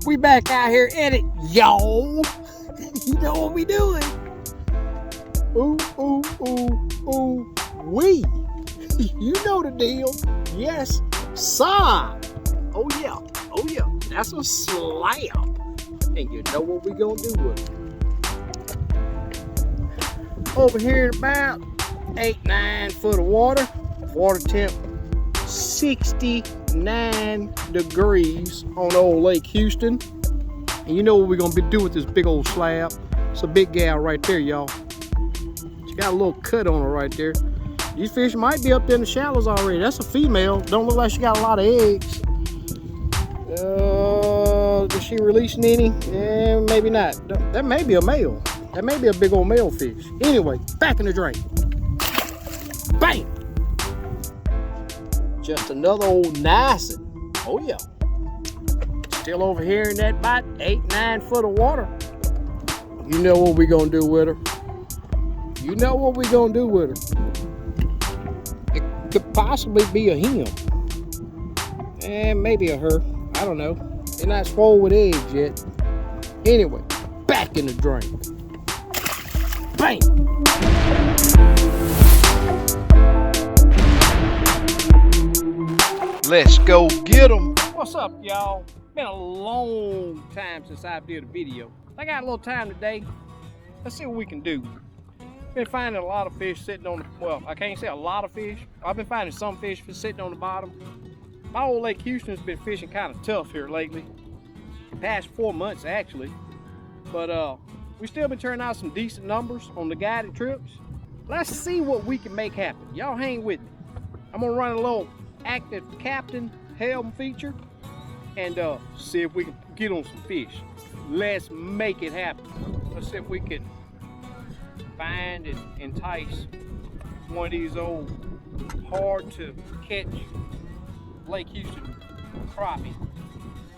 We back out here at it, y'all. You know what we doing? Ooh, ooh, ooh, ooh, wee. You know the deal. Yes, sir. Oh yeah, that's a slab. And you know what we gonna do with it. Over here at about 8-9 foot of water. Water temp 69 degrees on old Lake Houston. And you know what we're gonna be doing with this big old slab. It's a big gal right there, y'all. She got a little cut on her right there. These fish might be up there in the shallows already. That's a female. Don't look like she got a lot of eggs. Is she releasing any? Yeah, maybe not. That may be a male. That may be a big old male fish. Anyway, back in the drain. Bang! Just another old nice one. Oh yeah. Still over here in that about 8-9 foot of water. You know what we gonna do with her. You know what we gonna do with her. It could possibly be a him. And maybe a her. I don't know. They're not swole with eggs yet. Anyway, back in the drain. Bang! Let's go get them. What's up, y'all? Been a long time since I did a video. I got a little time today. Let's see what we can do. Been finding a lot of fish sitting on the, well, I can't say a lot of fish. I've been finding some fish sitting on the bottom. My old Lake Houston's been fishing kind of tough here lately. Past 4 months actually. But we still been turning out some decent numbers on the guided trips. Let's see what we can make happen. Y'all hang with me. I'm gonna run a little active captain helm feature and see if we can get on some fish. Let's make it happen. Let's see if we can find and entice one of these old hard to catch Lake Houston crappie.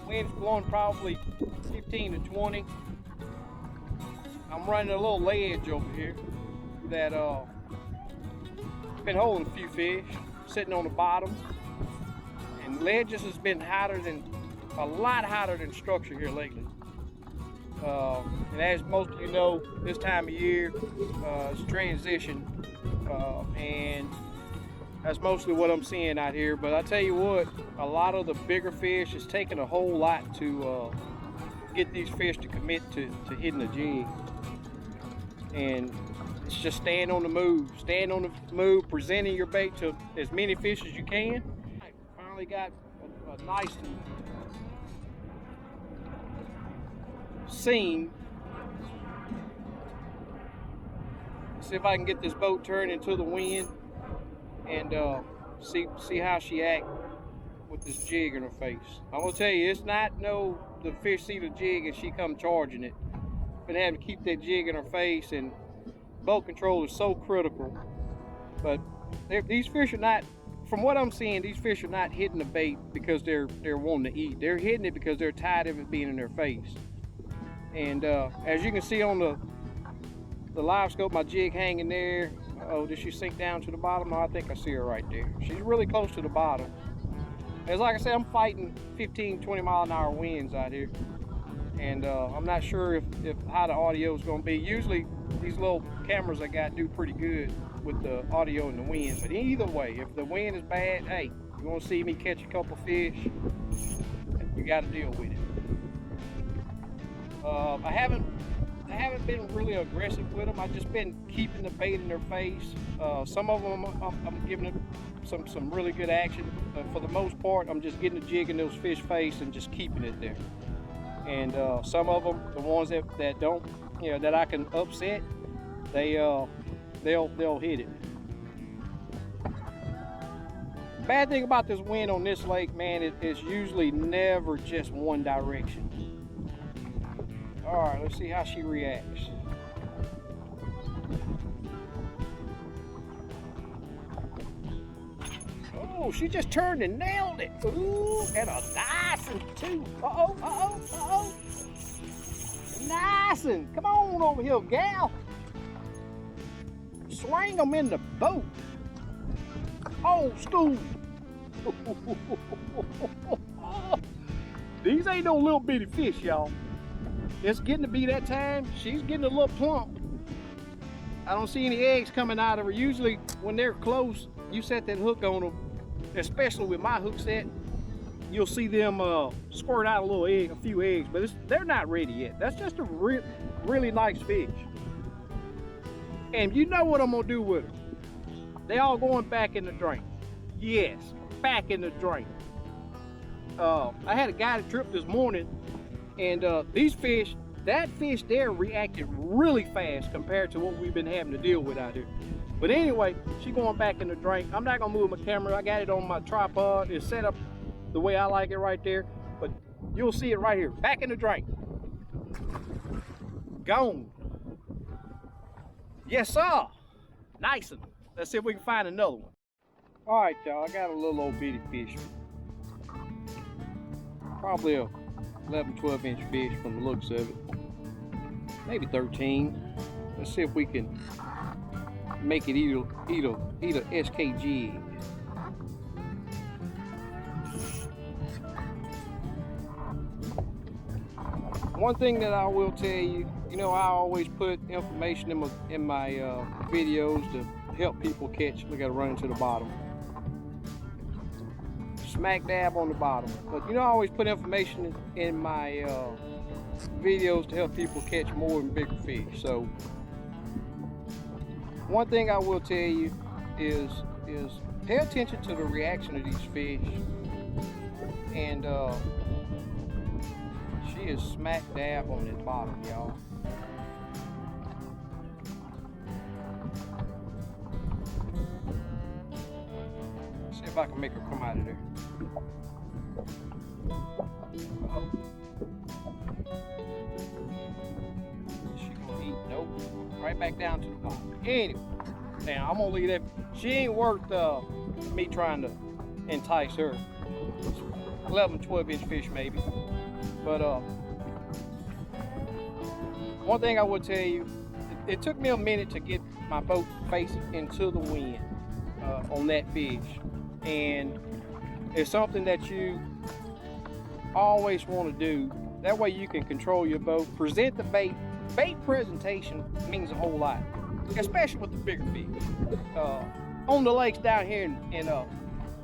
Wind's blowing probably 15 to 20. I'm running a little ledge over here that been holding a few fish sitting on the bottom. And ledges has been a lot hotter than structure here lately. And as most of you know, this time of year it's transition, and that's mostly what I'm seeing out here. But I tell you what, a lot of the bigger fish is taking a whole lot to get these fish to commit to hitting a jig. And it's just staying on the move, presenting your bait to as many fish as you can. I finally got a nice scene. See if I can get this boat turned into the wind and see how she act with this jig in her face. I'm gonna tell you, it's not the fish see the jig and she come charging it. Been having to keep that jig in her face, and boat control is so critical. But these fish are not, from what I'm seeing, these fish are not hitting the bait because they're wanting to eat. They're hitting it because they're tired of it being in their face. And as you can see on the live scope, my jig hanging there. Oh, did she sink down to the bottom? No, I think I see her right there. She's really close to the bottom. As like I said, I'm fighting 15-20 mile an hour winds out here. And I'm not sure if how the audio is going to be. Usually these little cameras I got do pretty good with the audio and the wind. But either way, if the wind is bad, hey, you want to see me catch a couple fish, you got to deal with it. I haven't been really aggressive with them. I've just been keeping the bait in their face. Some of them I'm giving them some really good action. For the most part, I'm just getting the jig in those fish face and just keeping it there. And some of them, the ones that don't, that I can upset, they'll hit it. Bad thing about this wind on this lake, man, it's usually never just one direction. All right, let's see how she reacts. Oh, she just turned and nailed it. Ooh, and a nice one too. Uh-oh. Nice one. Come on over here, gal. Swing them in the boat. Old school. These ain't no little bitty fish, y'all. It's getting to be that time. She's getting a little plump. I don't see any eggs coming out of her. Usually when they're close, you set that hook on them, especially with my hook set, you'll see them squirt out a little egg, a few eggs, but they're not ready yet. That's just a really nice fish. And you know what I'm gonna do with them. They all going back in the drain. Yes, back in the drain. I had a guy that tripped this morning, and these fish, that fish there reacted really fast compared to what we've been having to deal with out here. But anyway, she going back in the drain. I'm not gonna move my camera. I got it on my tripod. It's set up the way I like it right there. But you'll see it right here, back in the drain. Gone. Yes, sir. Nice one. Let's see if we can find another one. All right, y'all, I got a little old bitty fish. Probably a 11, 12 inch fish from the looks of it. Maybe 13. Let's see if we can make it eat a SKG. One thing that I will tell you, you know, I always put information in my videos to help people catch. Look at it running to the bottom. Smack dab on the bottom. But you know, I always put information in my videos to help people catch more and bigger fish. So one thing I will tell you is pay attention to the reaction of these fish. And she is smack dab on that bottom, y'all. See if I can make her come out of there. Oh. Is she gonna eat? Nope. Right back down to the bottom. Anyway, now I'm gonna leave that. She ain't worth me trying to entice her. 11, 12 inch fish maybe. But one thing I will tell you, it took me a minute to get my boat facing into the wind on that fish. And it's something that you always want to do. That way you can control your boat, present the bait. Bait presentation means a whole lot, especially with the bigger fish. On the lakes down here in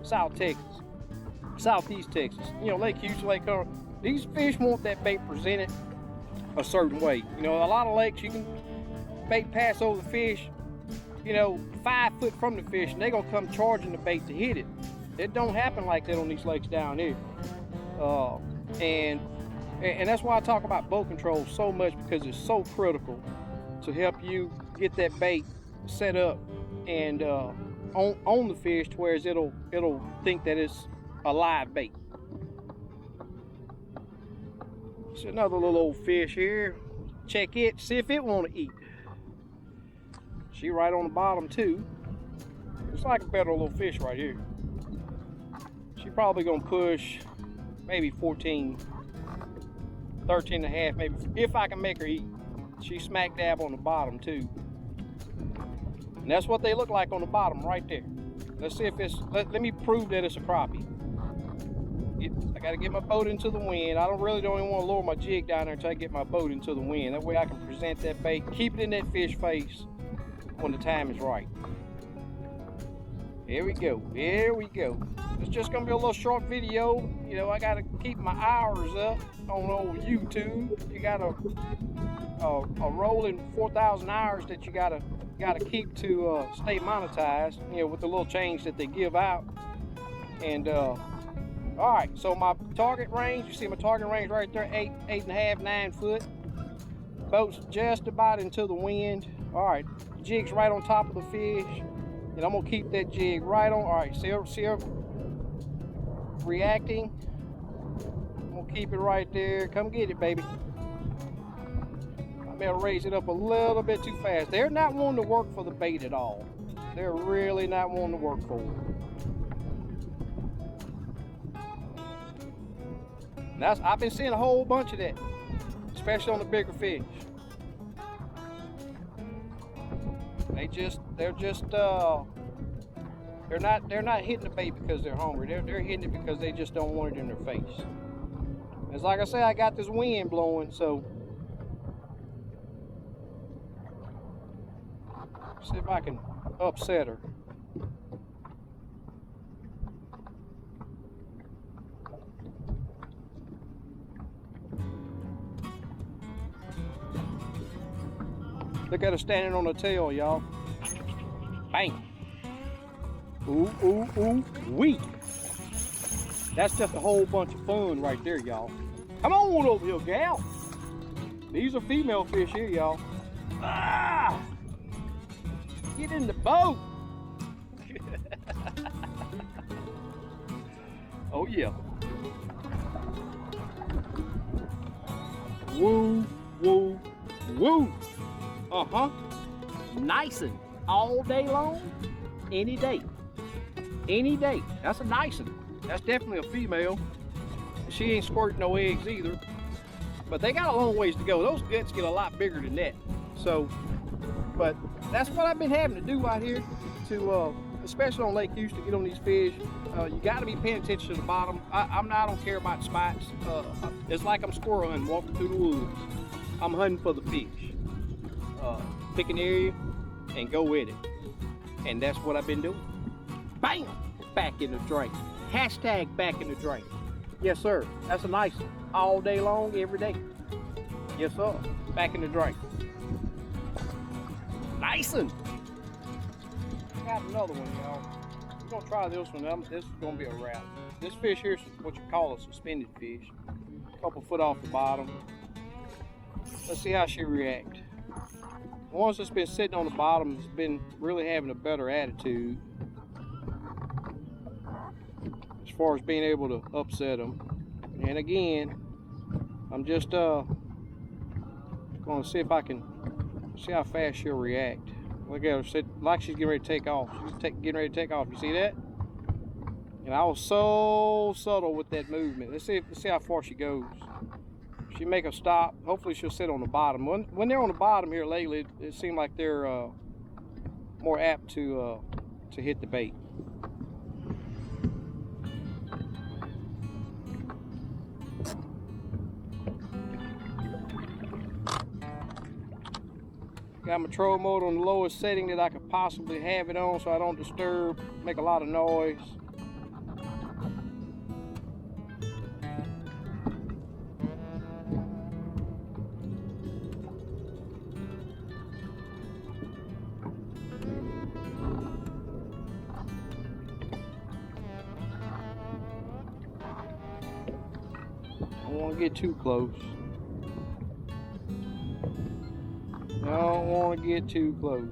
South Texas, Southeast Texas, you know, Lake Houston, Lake Current, these fish want that bait presented a certain way. You know, a lot of lakes you can bait pass over the fish, you know, 5 foot from the fish, and they're gonna come charging the bait to hit it. It don't happen like that on these lakes down here. And that's why I talk about boat control so much, because it's so critical to help you get that bait set up and on the fish to where it'll think that it's a live bait. It's another little old fish here. Check it, see if it want to eat. She right on the bottom too. It's like a better little fish right here. She probably gonna push maybe 14, 13 and a half, maybe, if I can make her eat. She's smack dab on the bottom too. And that's what they look like on the bottom right there. Let's see if it's, let me prove that it's a crappie. I gotta get my boat into the wind. I don't even want to lower my jig down there until I get my boat into the wind. That way I can present that bait, keep it in that fish face when the time is right. Here we go, here we go. It's just gonna be a little short video. You know, I gotta keep my hours up on old YouTube. You got a rolling 4,000 hours that you gotta keep to stay monetized, you know, with the little change that they give out. And all right, so my target range, you see my target range right there, 8.5, 9 foot. Boat's just about into the wind. All right, jig's right on top of the fish, and I'm gonna keep that jig right on. All right, see her reacting. I'm gonna keep it right there. Come get it, baby. I better raise it up a little bit too fast. They're not wanting to work for the bait at all. They're really not wanting to work for it. I've been seeing a whole bunch of that, especially on the bigger fish. They're not hitting the bait because they're hungry. They're hitting it because they just don't want it in their face. It's like I say, I got this wind blowing, so see if I can upset her. Look at her standing on the tail, y'all. Bang. Ooh, ooh, ooh, wee. That's just a whole bunch of fun right there, y'all. Come on over here, gal. These are female fish here, y'all. Ah! Get in the boat. Oh, yeah. Woo, woo, woo. Uh-huh. Nicing all day long, any day. Any day. That's a nicing. That's definitely a female. She ain't squirting no eggs either. But they got a long ways to go. Those guts get a lot bigger than that. So, but that's what I've been having to do out here to, especially on Lake Houston, to get on these fish. You got to be paying attention to the bottom. I don't care about spites. It's like I'm squirrel hunting, walking through the woods. I'm hunting for the fish. Pick an area and go with it. And that's what I've been doing. Bam! Back in the drain. Hashtag back in the drain. Yes, sir. That's a nice one. All day long, every day. Yes, sir. Back in the drain. Nice one. Got another one, y'all. We're gonna try this one. This is gonna be a wrap. This fish here is what you call a suspended fish. A couple foot off the bottom. Let's see how she reacts. The ones that's been sitting on the bottom has been really having a better attitude as far as being able to upset them. And again, I'm just gonna see if I can see how fast she'll react. Look at her, sit like she's getting ready to take off. She's getting ready to take off. You see that? And I was so subtle with that movement. Let's see how far she goes. She make a stop. Hopefully she'll sit on the bottom. When they're on the bottom here lately, it seems like they're more apt to hit the bait. Got my troll mode on the lowest setting that I could possibly have it on so I don't disturb, make a lot of noise. I don't want to get too close. I don't want to get too close.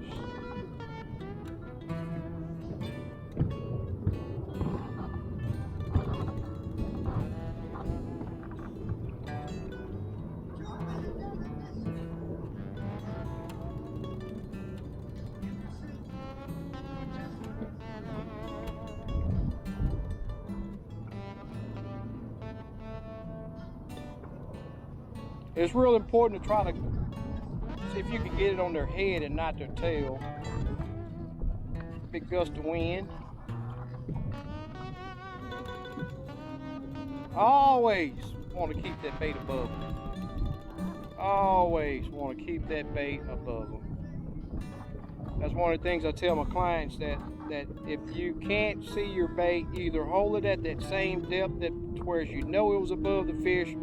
It's real important to try to see if you can get it on their head and not their tail. Big gust of wind. Always want to keep that bait above them. Always want to keep that bait above them. That's one of the things I tell my clients, that if you can't see your bait, either hold it at that same depth that whereas you know it was above the fish,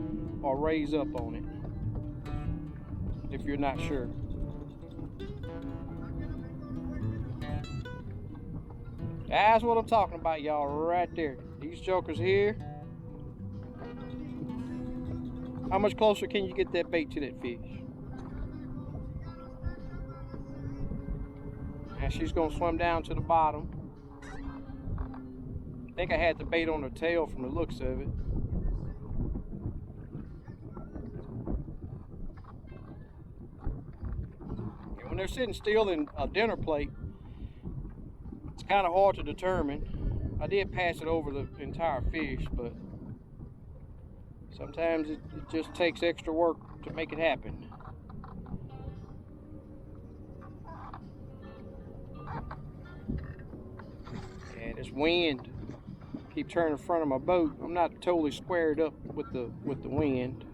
or raise up on it if you're not sure. That's what I'm talking about, y'all, right there. These jokers here. How much closer can you get that bait to that fish? And she's gonna swim down to the bottom. I think I had the bait on her tail from the looks of it. When they're sitting still in a dinner plate, it's kind of hard to determine. I did pass it over the entire fish, but sometimes it just takes extra work to make it happen. And it's wind. Keep turning in front of my boat. I'm not totally squared up with the wind.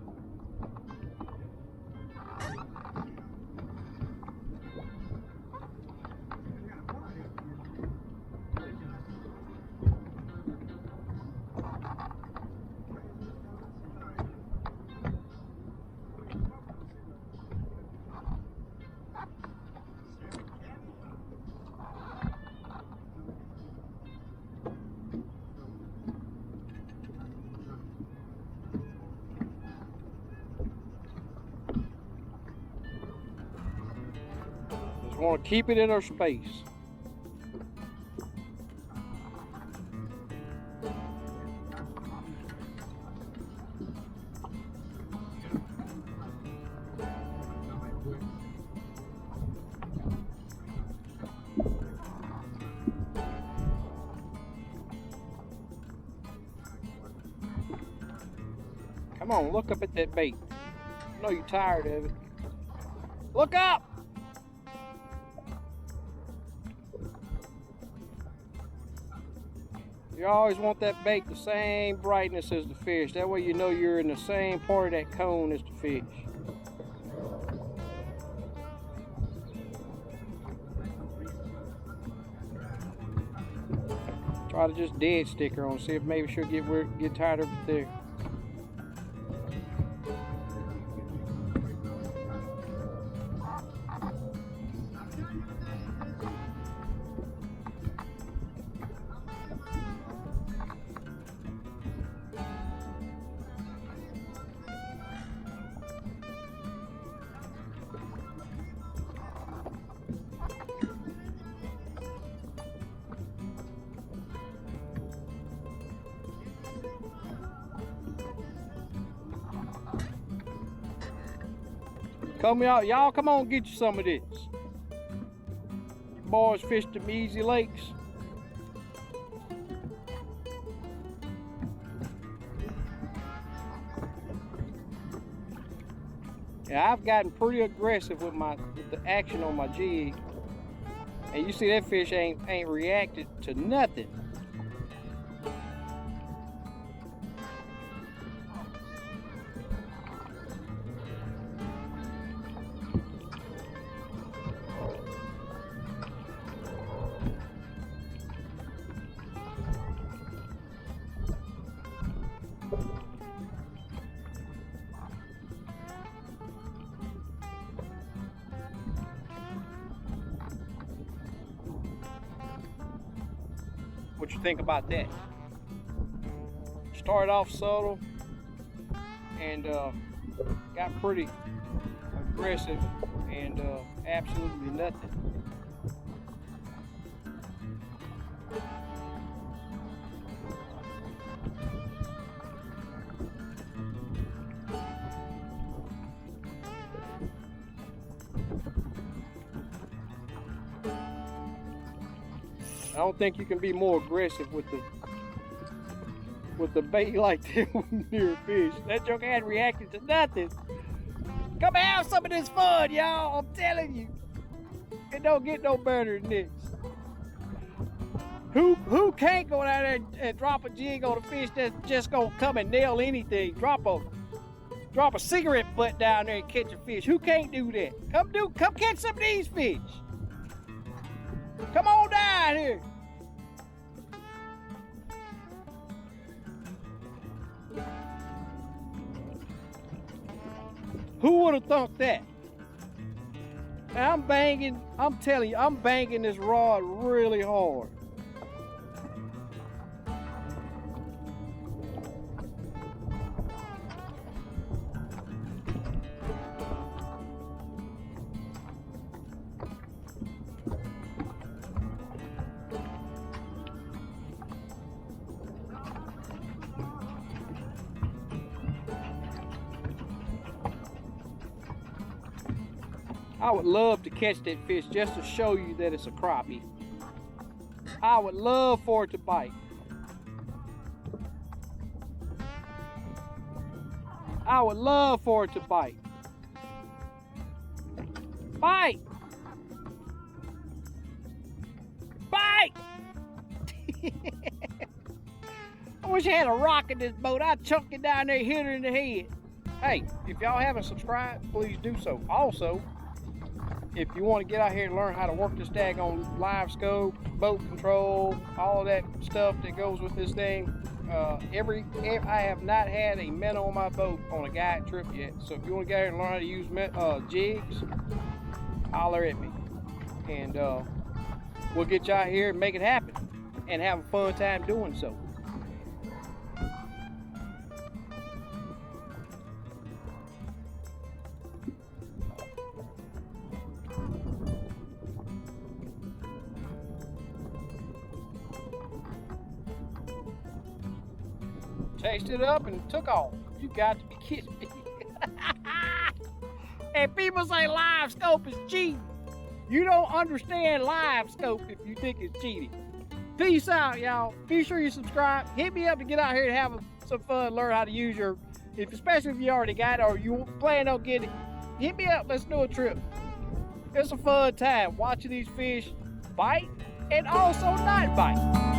Just want to keep it in our space. Come on, look up at that bait. I know you're tired of it. Look up! You always want that bait the same brightness as the fish. That way you know you're in the same part of that cone as the fish. Try to just dead stick her on, see if maybe she'll get tired of it there. Come out, y'all come on, get you some of this. You boys fished them easy lakes. Yeah, I've gotten pretty aggressive with the action on my jig. And you see that fish ain't reacted to nothing. What you think about that? Started off subtle and got pretty aggressive and absolutely nothing. I don't think you can be more aggressive with the bait like that near a fish. That joker hadn't reacted to nothing. Come have some of this fun, y'all. I'm telling you. It don't get no better than this. Who can't go down there and drop a jig on a fish that's just gonna come and nail anything? Drop a cigarette butt down there and catch a fish. Who can't do that? Come catch some of these fish. Come on down here. Who would have thought that? I'm telling you, I'm banging this rod really hard. I would love to catch that fish just to show you that it's a crappie. I would love for it to bite. I would love for it to bite. Bite! Bite! I wish I had a rock in this boat. I'd chuck it down there, hit her in the head. Hey, if y'all haven't subscribed, please do so. Also, if you want to get out here and learn how to work this daggone live scope, boat control, all of that stuff that goes with this thing, I have not had a minnow on my boat on a guide trip yet. So if you want to get out here and learn how to use jigs, holler at me, and we'll get you out here and make it happen, and have a fun time doing so. Chased it up and took off. You got to be kidding me. And people say live scope is cheating. You don't understand live scope if you think it's cheating. Peace out, y'all. Be sure you subscribe. Hit me up to get out here and have some fun, learn how to use your, especially if you already got it or you plan on getting it. Hit me up, let's do a trip. It's a fun time watching these fish bite and also not bite.